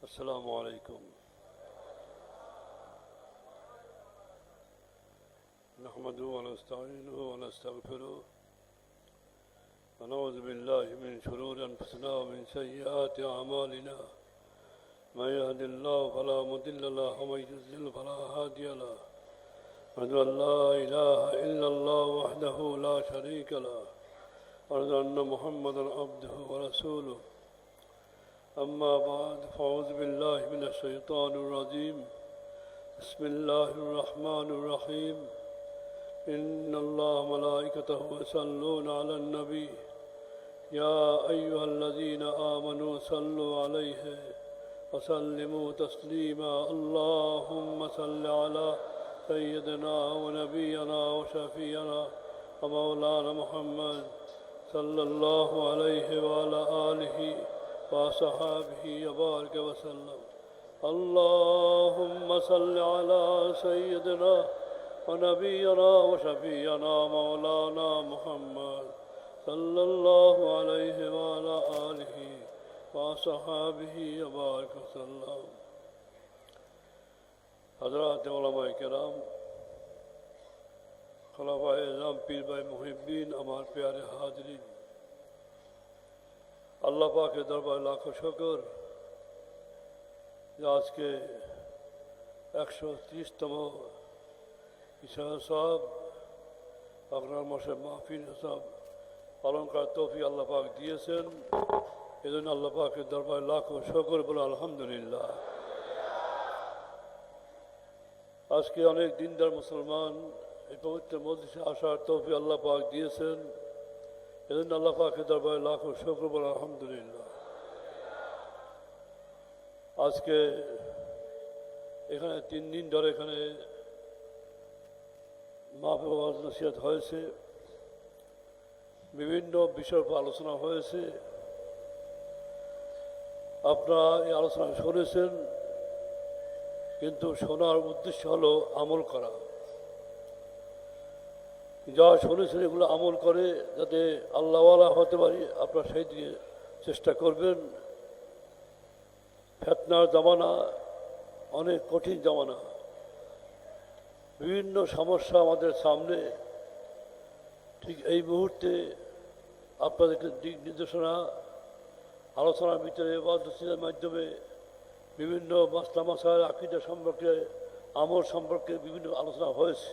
السلام عليكم. نحمده ونستعينه ونستغفره ونعوذ بالله من شرور أنفسنا ومن سيئات أعمالنا. من يهد الله فلا مضل له ومن يضلل فلا هادي له. أشهد أن لا إله إلا الله وحده لا شريك له وأشهد أن محمدا عبده ورسوله. أما بعد فأعوذ بالله من الشيطان الرجيم. بسم الله الرحمن الرحيم. إن الله ملائكته يصلون على النبي يا أيها الذين آمنوا صلوا عليه وسلموا تسليما. اللهم صل على سيدنا ونبينا وشفيعنا ومولانا محمد صلى الله عليه وعلى آله وصحابه وبارك وسلم. اللهم صل على سيدنا ونبينا وشفيعنا مولانا محمد صلى الله عليه وعلى آله وصحابه وبارك وسلم. حضرات علماء کرام, خلفائے اعظام, پیر بھائی محبین, আমার প্যারে হাজরিন, আল্লাহ পাকের দরবারে লাখো শুকর যে আজকে 130তম ঈশা সাহেব আপনার মাসে মাহফিল হিসাব পালন করার তৌফিক আল্লাহ পাক দিয়েছেন। এজন্য আল্লাহ পাকের দরবারে লাখো শুকর বলে আলহামদুলিল্লাহ। আজকে অনেক দিনদার মুসলমান এই পবিত্র মজলিসে আসার তৌফিক আল্লাহ পাক দিয়েছেন। এজন্য আল্লাহ পাকের দরবারে লাখো শুকর বলে আলহামদুলিল্লাহ। আজকে এখানে 3 দিন ধরে এখানে মাহফিল ওয়াজ নসিহত হয়েছে, বিভিন্ন বিষয়ের উপর আলোচনা হয়েছে। আপনারা এই আলোচনা শুনেছেন, কিন্তু শোনার উদ্দেশ্য হলো আমল করা। যা শুনেছেন এগুলো আমল করে যাতে আল্লাহওয়ালা হতে পারি, আপনারা সেই দিকে চেষ্টা করবেন। ফিতনার জামানা, অনেক কঠিন জামানা, বিভিন্ন সমস্যা আমাদের সামনে। ঠিক এই মুহূর্তে আপনাদেরকে দিক নির্দেশনা, আলোচনার ভিতরে ওয়াজের মাধ্যমে বিভিন্ন মাসলা মাসায়েল, আকীদা সম্পর্কে, আমল সম্পর্কে বিভিন্ন আলোচনা হয়েছে।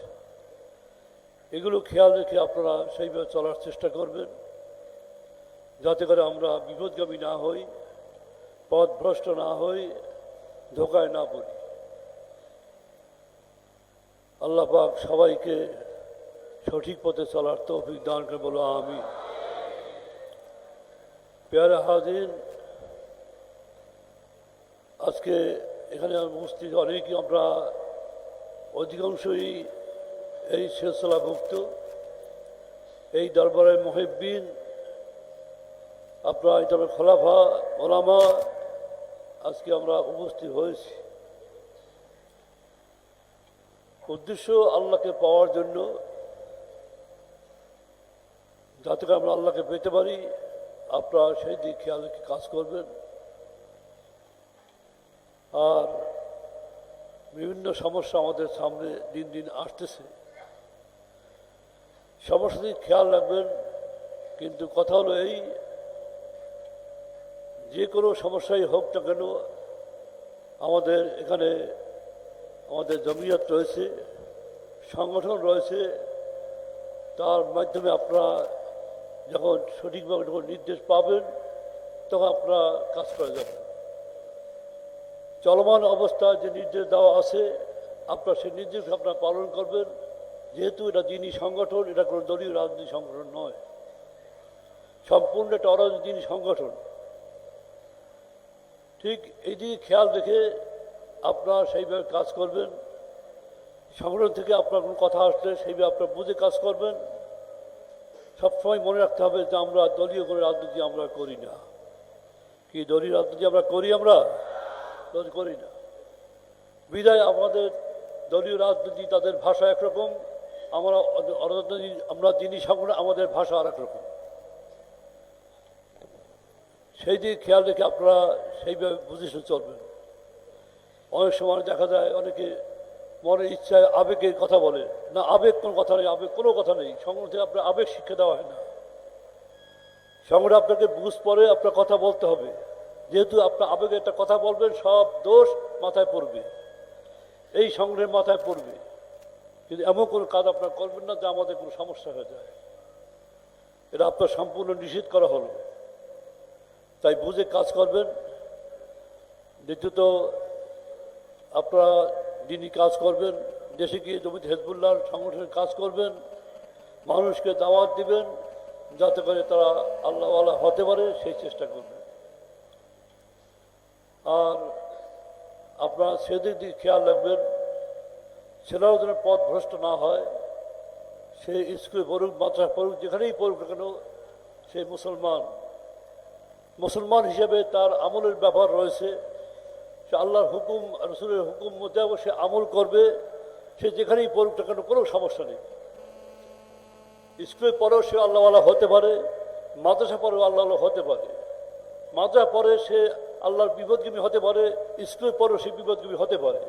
এগুলো খেয়াল রেখে আপনারা সেইভাবে চলার চেষ্টা করবেন, যাতে করে আমরা বিপদগামী না হই, পথভ্রষ্ট না হই, ধোকায় না পড়ি। আল্লাহ পাক সবাইকে সঠিক পথে চলার তৌফিক দান করে বলো আমিন। প্যারে হাজির, আজকে এখানে উপস্থিত অনেকেই আমরা অধিকাংশই এই সিলসিলাভুক্ত, এই দরবারের মুহিব্বিন, আপনারা এটা খোলাফা ওলামা, আজকে আমরা উপস্থিত হয়েছি। উদ্দেশ্য আল্লাহকে পাওয়ার জন্য, যাতে করে আমরা আল্লাহকে পেতে পারি। আপনারা সেই দিক খেয়াল রেখে কাজ করবেন। আর বিভিন্ন সমস্যা আমাদের সামনে দিন দিন আসতেছে, সমস্যা দিক খেয়াল রাখবেন। কিন্তু কথা হলো এই, যে কোনো সমস্যাই হোক না কেন, আমাদের এখানে আমাদের জমিয়ত রয়েছে, সংগঠন রয়েছে, তার মাধ্যমে আপনারা যখন সঠিকভাবে যখন নির্দেশ পাবেন তখন আপনারা কাজ করে যাবেন। চলমান অবস্থায় যে নির্দেশ দেওয়া আছে, আপনারা সেই নির্দেশ আপনারা পালন করবেন। যেহেতু এটা দিনী সংগঠন, এটা কোনো দলীয় রাজনৈতিক সংগঠন নয়, সম্পূর্ণ একটা অরাজনৈতিক সংগঠন। ঠিক এই দিকে খেয়াল রেখে আপনারা সেইভাবে কাজ করবেন। সংগঠন থেকে আপনার কোনো কথা আসলে সেইভাবে আপনারা বুঝে কাজ করবেন। সবসময় মনে রাখতে হবে যে আমরা দলীয় কোনো রাজনীতি আমরা করি না। কি দলীয় রাজনীতি আমরা করি? আমরা করি না। বিদায় আমাদের দলীয় রাজনীতি, তাদের ভাষা একরকম, আমরা দিনী সংগঠন, আমাদের ভাষা আর একরকম। সেই দিকে খেয়াল রেখে আপনারা সেইভাবে বুঝে চলবেন। অনেক সময় দেখা যায় অনেকে মনের ইচ্ছায় আবেগের কথা বলে না, আবেগ কোনো কথা নেই, আবেগ কোনো কথা নেই। সংগঠন থেকে আপনার আবেগ শিক্ষা দেওয়া হয় না। সংগঠন আপনাকে বুঝ পরে আপনার কথা বলতে হবে। যেহেতু আপনার আবেগে একটা কথা বলবেন, সব দোষ মাথায় পড়বে, এই সংগঠনের মাথায় পড়বে। কিন্তু এমন কোনো কাজ আপনার করবেন না যা আমাদের কোনো সমস্যা হয়ে যায়। এটা আপনার সম্পূর্ণ নিষেধ করা হলো। তাই বুঝে কাজ করবেন। দ্বিতীয়ত আপনারা দিনই কাজ করবেন, দেশে গিয়ে জমিয়ত হিজবুল্লাহর সংগঠনের কাজ করবেন, মানুষকে দাওয়াত দিবেন যাতে করে তারা আল্লাহওয়ালা হতে পারে, সেই চেষ্টা করবেন। আর আপনারা সেদিক দিকে খেয়াল রাখবেন, ছেলেরাও যেন পথ ভ্রষ্ট না হয়। সে স্কুলে পড়ুক, মাদ্রাসা পড়ুক, যেখানেই পড়ুক না কেন, সে মুসলমান হিসেবে তার আমলের ব্যাপার রয়েছে। সে আল্লাহর হুকুম, রসুলের হুকুম মোতাবেক সে আমল করবে। সে যেখানেই পড়ুক না কেন, কোনো সমস্যা নেই। স্কুলে পরেও সে আল্লাহওয়ালা হতে পারে, মাদ্রাসা পরেও আল্লাহ হতে পারে। মাদ্রাসা পরে সে আল্লাহর বিপদগামী হতে পারে, স্কুলে পরেও সে বিপদগামী হতে পারে।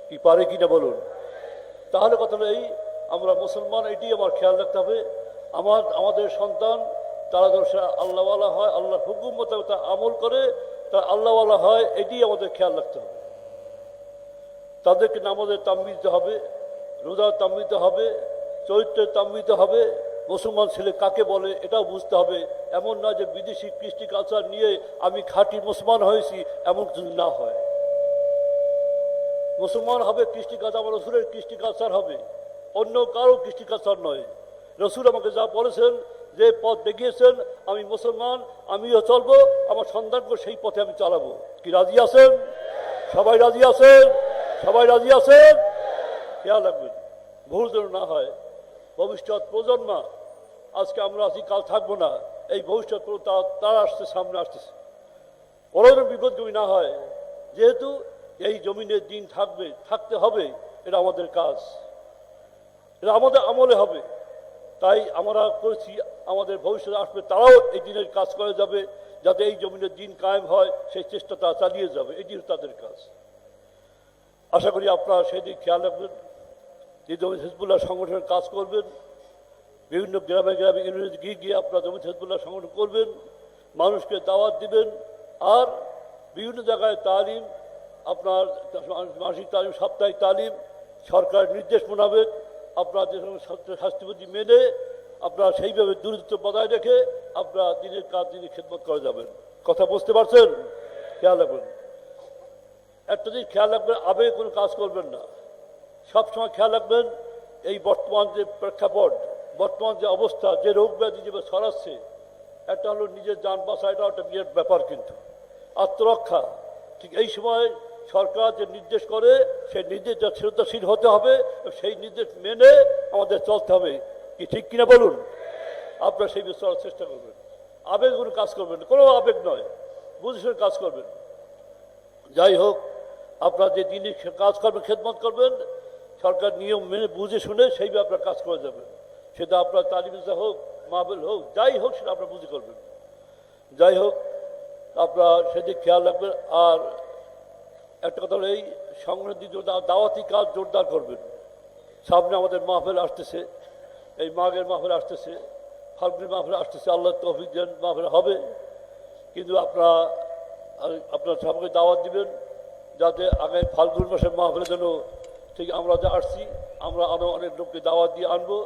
কি পারে কি না বলুন? তাহলে কথা হলো এই, আমরা মুসলমান, এটি আমার খেয়াল রাখতে হবে। আমাদের সন্তান তারা যেন আল্লাহওয়ালা হয়, আল্লাহর হুকুম মোতাবেক তারা আমল করে, তারা আল্লাহওয়ালা হয়, এটি আমাদের খেয়াল রাখতে হবে। তাদেরকে নামাজের তাম্বিল দিতে হবে, রোজার তাম্বিল দিতে হবে, চরিত্রের তাম্বিল দিতে হবে। মুসলমান ছেলে কাকে বলে এটাও বুঝতে হবে। এমন না যে বিদেশি কৃষ্টি কালচার নিয়ে আমি খাঁটি মুসলমান হয়েছি, এমন কিছু না হয়। মুসলমান হবে কৃষ্টি কালচার, আমার রসুলের কৃষ্টি কালচার হবে, অন্য কারো কৃষ্টি কালচার নয়। রসুল আমাকে যা বলেছেন, যে পথ দেখিয়েছেন, আমি মুসলমান, আমিও চলবো, আমার সন্তানকে সেই পথে আমি চালাবো। কি রাজি আছেন? সবাই রাজি আছেন? সবাই রাজি আছেন? খেয়াল রাখবেন ভুল যেন না হয়। ভবিষ্যৎ প্রজন্ম, আজকে আমরা আছি, কাল থাকবো না, এই ভবিষ্যৎ তারা আসছে, সামনে আসতেছে, কোনো বিপদগামী না হয়। যেহেতু এই জমিনের দিন থাকতে হবে, এটা আমাদের কাজ, এটা আমাদের আমলে হবে। তাই আমরা করেছি, আমাদের ভবিষ্যতে আসবে তারাও এই দিনের কাজ করে যাবে, যাতে এই জমিনের দিন কায়েম হয়, সেই চেষ্টা তারা চালিয়ে যাবে। এটি তাদের কাজ। আশা করি আপনারা সেই দিক খেয়াল রাখবেন। যে জমিয়ত হিজবুল্লাহ সংগঠনের কাজ করবেন, বিভিন্ন গ্রামে গ্রামে ইউনিয়নে গিয়ে গিয়ে আপনারা জমিয়ত হিজবুল্লাহ সংগঠন করবেন, মানুষকে দাওয়াত দিবেন। আর বিভিন্ন জায়গায় তালিম, আপনার মাসিক তালিম, সাপ্তাহিক তালিম, সরকার নির্দেশ মোতাবেক আপনারা যে শাস্তিবিধি মেনে আপনারা সেইভাবে দূরত্ব বজায় রেখে আপনারা দিনের কাজ, দিনের খেদমত করে যাবেন। কথা বুঝতে পারছেন? খেয়াল রাখবেন। একটা জিনিস খেয়াল রাখবেন, আবেগে কোনো কাজ করবেন না। সবসময় খেয়াল রাখবেন, এই বর্তমান যে প্রেক্ষাপট, বর্তমান যে অবস্থা, যে রোগ ব্যাধি যেভাবে ছড়াচ্ছে, একটা হলো নিজের যান বাঁচা, এটা একটা বিরাট ব্যাপার, কিন্তু আত্মরক্ষা। ঠিক এই সময় সরকার যে নির্দেশ করে, সেই নির্দেশ যা শ্রদ্ধাশীল হতে হবে, সেই নির্দেশ মেনে আমাদের চলতে হবে। কি ঠিক কিনা বলুন? আপনারা সেই বিষয়ে চলার চেষ্টা করবেন। আবেগ কোনো কাজ করবেন, কোনো আবেগ নয়, বুঝে শুনে কাজ করবেন। যাই হোক, আপনারা যে দিনই কাজ করবেন, খেদমত করবেন, সরকার নিয়ম মেনে বুঝে শুনে সেইভাবে আপনার কাজ করে যাবেন। সেটা আপনার তালিমিজা হোক, মাহফিল হোক, যাই হোক, সেটা আপনারা বুঝে করবেন। যাই হোক, আপনারা সেদিক খেয়াল রাখবেন। আর একটা কথা হলো, এই সংগঠন দাওয়াতি কাজ জোরদার করবেন। সামনে আমাদের মাহফিল আসতেছে, এই মাঘের মাহফিল আসতেছে, ফাল্গুনের মাহফিল আসতেছে, আল্লাহ তৌফিক দেন মাহফিল হবে। কিন্তু আপনারা সবাইকে দাওয়াত দিবেন, যাতে আগামী ফাল্গুন মাসের মাহফিলের জন্য ঠিক আমরা যা আসছি, আমরা আরও অনেক লোককে দাওয়াত দিয়ে আনবো।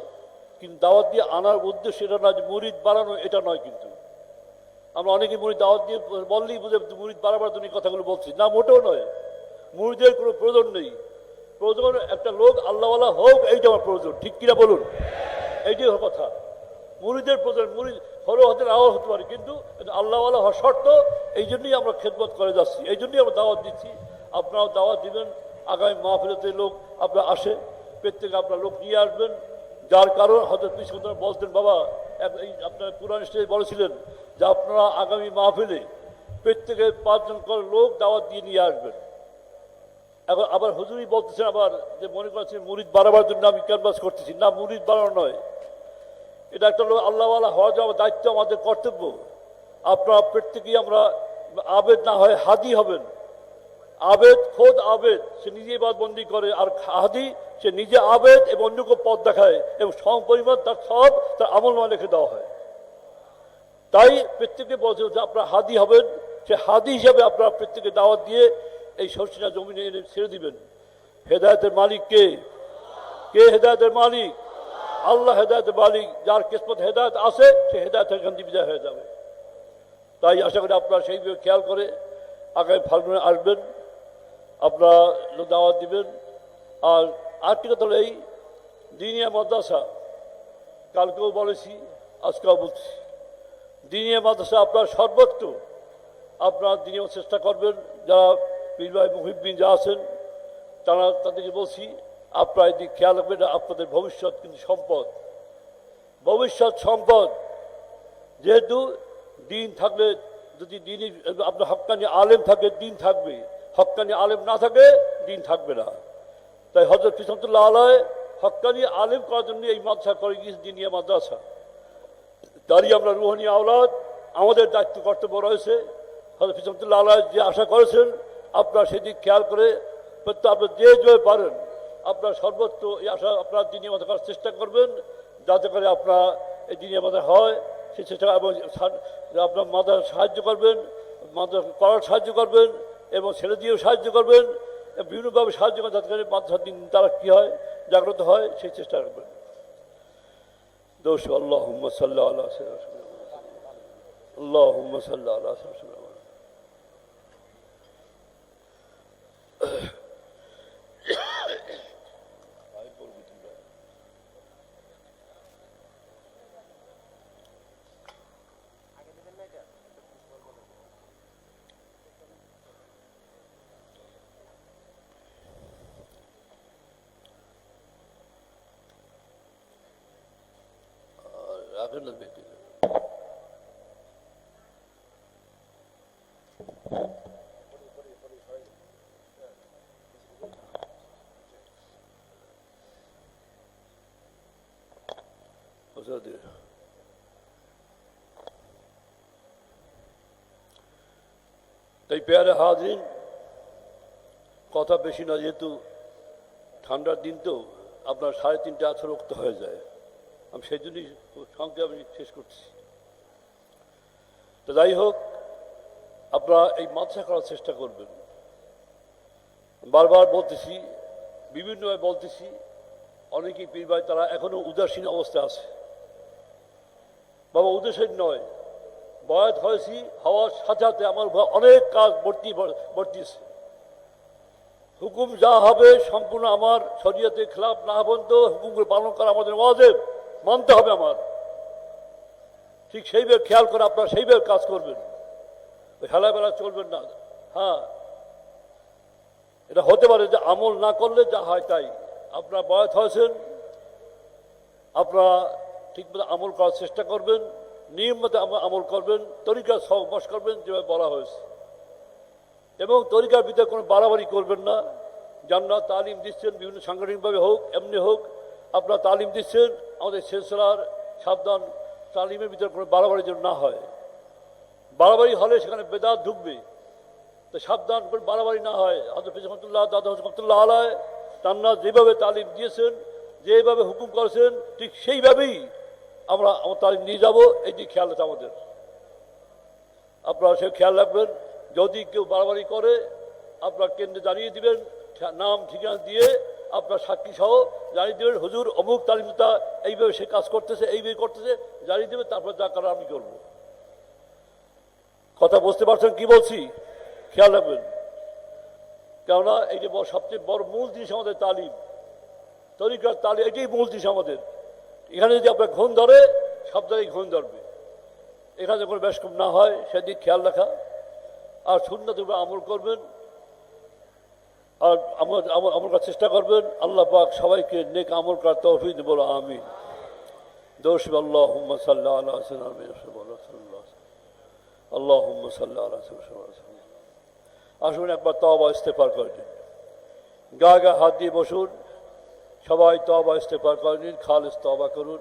কিন্তু দাওয়াত দিয়ে আনার উদ্দেশ্য এটা না যে মুরিদ বাড়ানো, এটা নয়। কিন্তু আমরা অনেকে মুরিদ দাওয়াত দিয়ে বললেই বুঝে মুরিদ বাড়াবার জন্য কথাগুলো বলছি না, মোটেও নয়। মুরিদের কোনো প্রয়োজন নেই। প্রয়োজন একটা লোক আল্লাহওয়ালা হোক, এইটা আমার প্রয়োজন। ঠিক কিনা বলুন? এইটাই কথা। মুরিদের প্রয়োজন, মুরিদ হলেও হতে নাও হতে পারে, কিন্তু আল্লাহওয়ালা হওয়ার শর্ত। এই জন্যই আমরা খেদমত করে যাচ্ছি, এই জন্যই আমরা দাওয়াত দিচ্ছি। আপনারাও দাওয়াত দিবেন। আগামী মাহফিলেতে লোক আপনারা আসে, প্রত্যেকে আপনার লোক নিয়ে আসবেন। যার কারণ হয়তো পিছনে বলতেন, বাবা আপনার পুরান স্টেজে বলেছিলেন যে আপনারা আগামী মাহফিলে প্রত্যেকে 5 জন করে লোক দাওয়াত দিয়ে নিয়ে আসবেন। এখন আবার হুজুরই বলতেছেন আবার যে মনে করছেন মুরিদ বাড়াবার জন্য আমি ক্যানভাস করতেছি না, মুরিদ বাড়ানো নয়। এটা একটা লোক আল্লাহওয়ালা হওয়া যাওয়ার দায়িত্ব, আমাদের কর্তব্য। আপনারা প্রত্যেকেই আমরা আবেদ না হয় হাদি হবেন। আবেদ খোদ আবেদ, সে নিজে ইবাদতবন্দি করে, আর হাদি সে নিজে আবেদ এবং অন্যকে পথ দেখায় এবং সম পরিমাণ তার সব তার আমলনামায় লিখে দেওয়া হয়। তাই প্রত্যেকে বলছে যে আপনারা হাদি হবেন, সে হাদি হিসাবে আপনারা প্রত্যেকে দাওয়াত দিয়ে এই সরসিনা জমিনে এনে ছেড়ে দিবেন। হেদায়েতের মালিক কে? কে হেদায়েতের মালিক? আল্লাহ হেদায়েতের মালিক। যার কিসমত হেদায়েত আছে সে হেদায়েত এখান থেকে বিদায় হয়ে যাবে। তাই আশা করি আপনারা সেইভাবে খেয়াল করে আগামী ফাল্গুনে আসবেন, আপনারা দাওয়াত দিবেন। আর আরেকটি কথা হলো এই দিনিয়া মাদ্রাসা, কালকেও বলেছি আজকেও বলছি, দিনিয়া মাদ্রাসা আপনার সর্বত্র আপনারা দিনের চেষ্টা করবেন। যারা পীর ভাই মুহিব্বিন যা আছেন তাদেরকে বলছি আপনারা এদিকে খেয়াল রাখবেন। আপনাদের ভবিষ্যৎ কিন্তু সম্পদ, ভবিষ্যৎ সম্পদ। যেহেতু দিন থাকলে, যদি দিনই আপনার হক্কানি আলেম থাকে দিন থাকবে, হক্কানি আলেম না থাকে দিন থাকবে না। তাই হযরত ফিসামতুল্লাহ আলাইহি হক্কানি আলেম করার জন্য এই মাদ্রাসা করে গিয়েছে, দিনিয়া মাদ্রাসা। তারই আমরা রুহানি আওলাদ, আমাদের দায়িত্ব কর্তব্য রয়েছে। হযরত ফিসামতুল্লাহ আলাইহি যে আশা করেছেন আপনারা সেদিক খেয়াল করে আপনারা যে পারেন আপনারা সর্বত্র এই আশা আপনারা দিনিয়া মাদ্রাসা করার চেষ্টা করবেন, যাতে করে আপনারা এই দিনিয়া মাদ্রাসা হয় সে চেষ্টা। এবং আপনার মাদ্রাসা সাহায্য করবেন, মাদ্রাসা করার সাহায্য করবেন এবং ছেলে দিয়েও সাহায্য করবেন, বিভিন্নভাবে সাহায্য করেন, যাতে করে মাদ্রাসার দিন তারা কী হয়, জাগ্রত হয়, সেই চেষ্টা করবেন। দোষ আল্লাহুম্মা সাল্লি আলা সাইয়্যিদিনা আল্লাহুম্মা সাল্লি আলা সাইয়্যিদিনা। রাখেন না বেটি তাই পেয়ারে হাজরিন, কথা বেশি না, যেহেতু ঠান্ডার দিন তো আপনার 3:30 আছর রক্ত হয়ে যায়, আমি সেই জন্যই সংক্ষেপে আমি শেষ করছি। তো যাই হোক, আপনারা এই মাদ্রাসা করার চেষ্টা করবেন। বারবার বলতেছি, বিভিন্নভাবে বলতেছি, অনেকেই পীর ভাই তারা এখনো উদাসীন অবস্থায় আছে। বাবা উদাসীন নয়, বয়াত হয়েছি হওয়ার সাথে সাথে আমার অনেক কাজ বর্তিয়েছে। হুকুম যা হবে সম্পূর্ণ আমার শরীয়তের খেলাফ না পর্যন্ত হুকুমগুলো পালন করা আমাদের ওয়াজিব, মানতে হবে আমার। ঠিক সেইভাবে খেয়াল করে আপনারা সেইভাবে কাজ করবেন, ওই হেলাবেলা চলবেন না। হ্যাঁ, এটা হতে পারে যে আমল না করলে যা হয় তাই। আপনারা বয়াত হয়েছেন, আপনারা ঠিকমতো আমল করার চেষ্টা করবেন, নিয়ম মতো আমল করবেন, তরিকার সহবাস করবেন যেভাবে বলা হয়েছে, এবং তরিকার ভিতরে কোনো বাড়াবাড়ি করবেন না। জান্নাত তালিম দিচ্ছেন, বিভিন্ন সাংগঠনিকভাবে হোক এমনি হোক আপনারা তালিম দিচ্ছেন, আমাদের সিলসিলার সাবধান, তালিমের ভিতরে কোনো বাড়াবাড়ি যেন না হয়। বাড়াবাড়ি হলে সেখানে বেদাত ঢুকবে, তো সাবধান করে বাড়াবাড়ি না হয়। হযরত ফিসামতুল্লাহ দাদা রহমাতুল্লাহ আলাইহি তান্না যেভাবে তালিম দিয়েছেন, যেভাবে হুকুম করেছেন, ঠিক সেইভাবেই আমরা আমার তালিম নিয়ে যাবো। এই দিক খেয়াল আছে আমাদের, আপনারা সে খেয়াল রাখবেন। যদি কেউ বাড়াবাড়ি করে আপনার কেন্দ্রে জানিয়ে দিবেন, নাম ঠিকানা দিয়ে আপনার সাক্ষী সহ জানিয়ে দেবেন, হুজুর অমুক তালিমটা এইভাবে সে কাজ করতেছে, এইভাবে করতেছে, জানিয়ে দেবেন। তারপর যা করার আমি করবো। কথা বুঝতে পারছেন কি বলছি? খেয়াল রাখবেন, কেননা এই যে সবচেয়ে বড় মূল জিনিস আমাদের তালিম, তরিকার তালিম, এটাই মূল জিনিস আমাদের। এখানে যদি আপনার ঘুণ ধরে, সব জায়গায় ঘুণ ধরবে। এখানে কোনো বেশ কম না হয় সেদিক খেয়াল রাখা, আর সুন্নাতের উপর আমল করবেন, আর আমল করার চেষ্টা করবেন। আল্লাহ পাক সবাইকে নেক আমল করার তৌফিক দেন, বলো আমিন। দোষ আল্লাহুম্মা সাল্লি আলা সাইয়্যিদিনা আল্লাহুম্মা সাল্লি আলা সাইয়্যিদিনা। আসুন একবার তওবা ইস্তেগফার করে নিন, গায়ে গায়ে হাত দিয়ে বসুন, সবাই তওবা ইস্তেগফার করে নিন, খালিস তওবা করুন,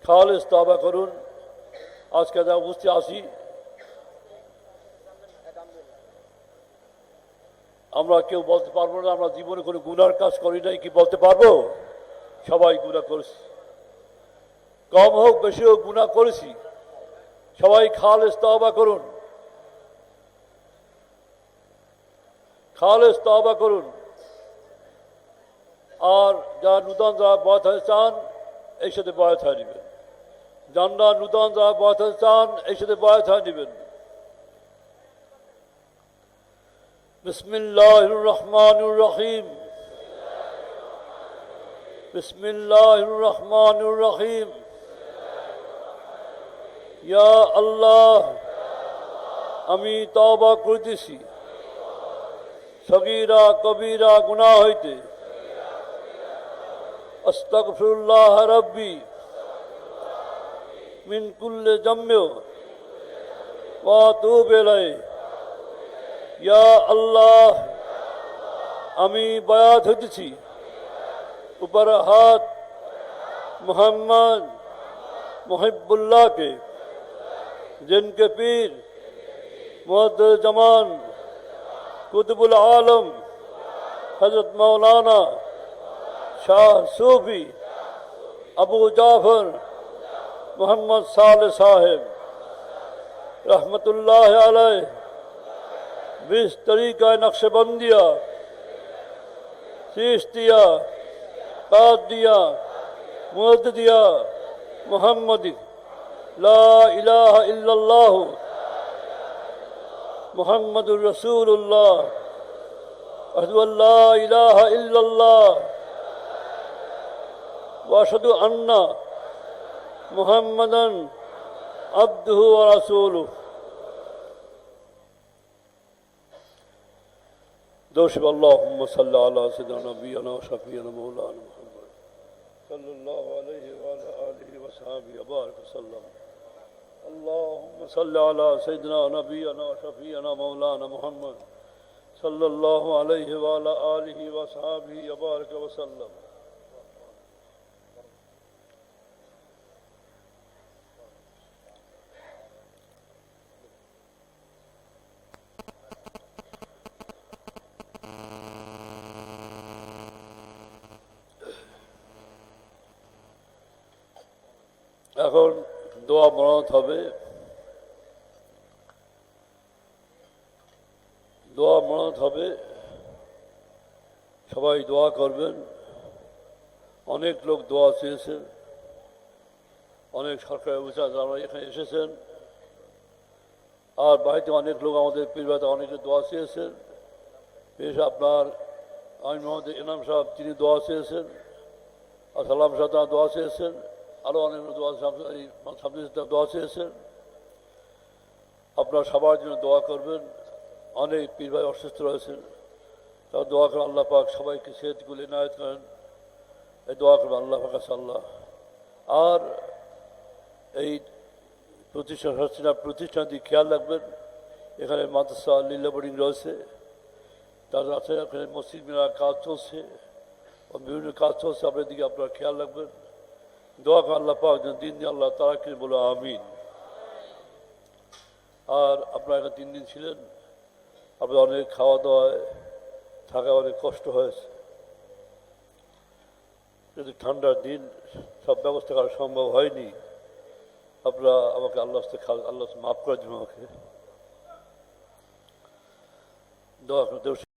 খালিস তওবা করুন। আজকে যা উপস্থিত আছি, আমরা কেউ বলতে পারবো না আমরা জীবনে কোনো গুনার কাজ করি নাই, কি বলতে পারবো? সবাই গুনাহ করেছি, কম হোক বেশি হোক গুনাহ করেছি। সবাই খালেস তওবা করুন, খালেস তওবা করুন। আর যারা নূতন যারা বয়াত হতে চান এই সাথে বয়াত হয়ে নেবেন। যারা নূতন যারা বয়াত হতে চান এই সাথে বয়াত হয়ে নেবেন। বিসমিল্লাহির রহমানির রহিম, বিসমিল্লাহির রহমানির রহিম। ইয়া আল্লাহ, আমি তওবা করিতেছি সগীরা কবিরা গুনাহ হইতে। আস্তাগফিরুল্লাহ রাব্বি মিন কুল্লি যামবি ওয়া আতুবু ইলাইহি। ইয়া আল্লাহ, আমি বায়াত হইতেছি উপর হাত মোহাম্মদ মুহিব্বুল্লাহকে, जिनके पीर मुअद्दिस जमान कुतुबुल आलम हजरत मौलाना शाह सूफी अबू जाफर मोहम्मद साले साहेब रहमतुल्लाह अलैह बिस तरीका नक्शबंदिया चिश्तिया कादिया मुअद्दिदिया मुहम्मदी ला इलाहा इल्लल्लाह मुहम्मदुर रसूलुल्लाह अशहदु अल्ला इलाहा इल्लल्लाह व अशहदु अन्ना मुहम्मदन अब्दुहु व रसूलुहु। दोषब अल्लाहुम्मा सल्लि अला सय्यिदिना नबियना व शफीना मौलाना मुहम्मद सल्लल्लाहु अलैहि व अला आलिहि व सहाबिहि व बारिक वसल्लम। अल्लाहुम्मा सल्लि अला सय्यिदिना नबियना व शफीना मौलाना मुहम्मद सल्लल्लाहु अलैहि व अला आलिहि व सहाबिहि व बारिक वसल्लम। এখন দোয়া মনাত হবে, দোয়া মনাত হবে, সবাই দোয়া করবেন। অনেক লোক দোয়া চেয়েছেন, অনেক সরকারি অফিসার যারা এখানে এসেছেন, আর বাড়িতে অনেক লোক আমাদের পীরবাতে অনেকে দোয়া চেয়েছেন। বেশ আপনার আইন মোহাম্মদ ইনাম সাহেব তিনি দোয়া চেয়েছেন, আর সালাম সাহেব তারা দোয়া চেয়েছেন, আরও অনেক দোয়া চেয়েছেন। আপনারা সবার জন্য দোয়া করবেন। অনেক পীর ভাই অসুস্থ রয়েছেন, তারা দোয়া করেন আল্লাহ পাক সবাইকে সেহতগুলো ইনায়েত করেন, এই দোয়া করবেন আল্লাহ পাক আল্লাহ। আর এই প্রতিষ্ঠান হচ্ছে না, প্রতিষ্ঠান দিয়ে খেয়াল রাখবেন। এখানে মাদ্রাসা লীলা বোর্ডিং রয়েছে, তাদের আছে এখানে মসজিদ মিনার কাজ চলছে, বিভিন্ন কাজ চলছে, আপনার দিকে আপনারা খেয়াল রাখবেন। দোয়া করেন আল্লাহ পাক যেন দিন দিন আল্লাহ তারাকে বলো আমিন। আর আপনারা এখানে 3 দিন ছিলেন, আপনাদের অনেক খাওয়া দাওয়ায় থাকা অনেক কষ্ট হয়েছে, যদি ঠান্ডার দিন সব ব্যবস্থা করা সম্ভব হয়নি। আপনারা আমাকে আল্লাহ আল্লাহ মাফ করে দিন, আমাকে দোয়া